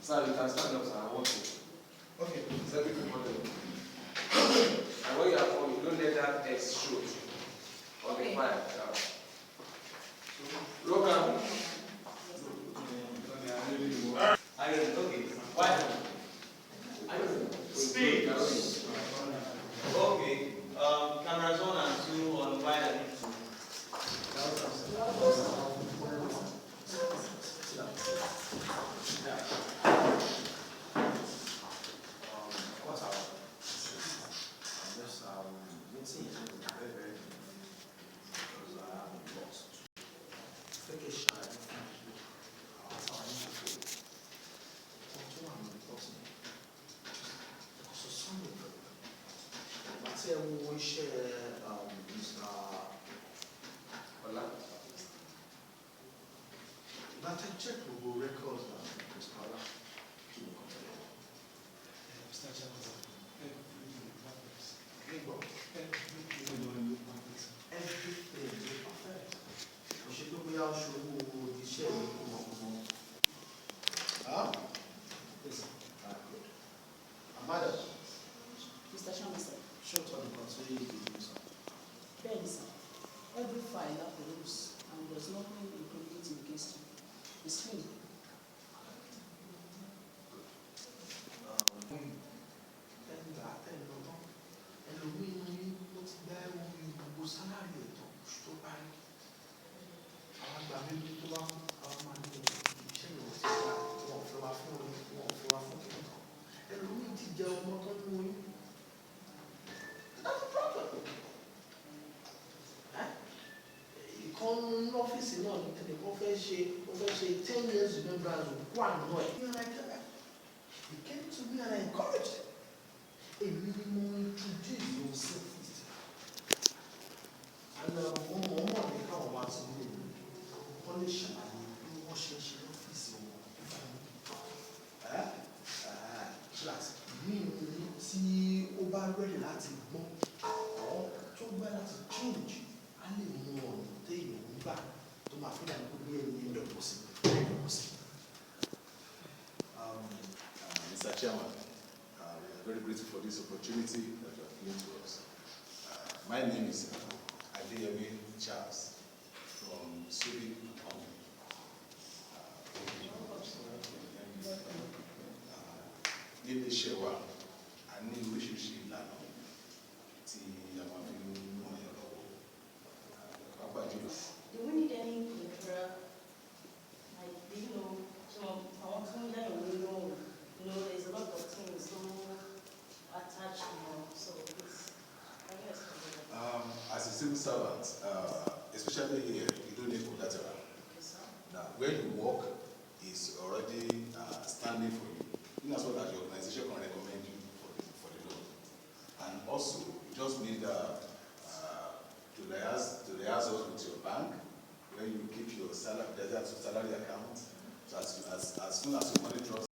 Sir, you can stand up, sir. I want to. Okay. Sir, people follow you. And when you are falling, you don't let that X shoot. Okay, fine. Roll call. Iron, okay. Why? Speed. Okay. Cameras 1 and 2 on wide and What's up? Just meeting very, very because I am lost. Take a shot. That's how I need to feel. So I'm talking. So something. I say we share Mr. Hola. But I check Google records Mr. Ola. Mr. Chairman. Everything is perfect. We should look at the share. Huh? Yes. Good. Amada, Mr. Chairman, sir. short on the control sir. Ben, sir. Every file have the rules and there's nothing incriminating against you. It's clean. Ọ́fíìsì náà ní tẹ̀lé wọ́n fẹ́ ṣe 10 years remembrance of one boy. He came to me and I encouraged him. Èmi ni mo introduce yourself. And wọ́n mọ̀ ní káwọn wá sí ilé mi. Wọ́n lè ṣàlàyé bí wọ́n ṣe ń ṣe ọ́fíìsì wọn. Class mi ní tí ó bá rẹ́lì láti gbọ́n àwọn tó gbẹ́ láti change á lè mú ọ̀nà téèyàn ń gbà tó máa fi dàgbé bí ẹni ẹ̀dọ̀gbọ̀n sí. Mr. Chairman, we are very grateful for this opportunity that you have given to us. My name is Adeyemi Charles from Subic Company. Nílé iṣẹ́ wa, a ní oríṣiríṣi ìlànà tí a máa fi ń mú ọ̀yàn lọ́wọ́. Pàápàá jùlọ. Do we need any collateral? Like, I want to know, there's a lot of things so attached, so it's, I guess. As a civil servant, especially here, you don't need collateral. Okay, sir. Now, where you work is already standing for you. In as well as your organization can recommend you for the loan. And also, you just need to liaise us with your bank, where you keep your salary account. So as soon as your money drops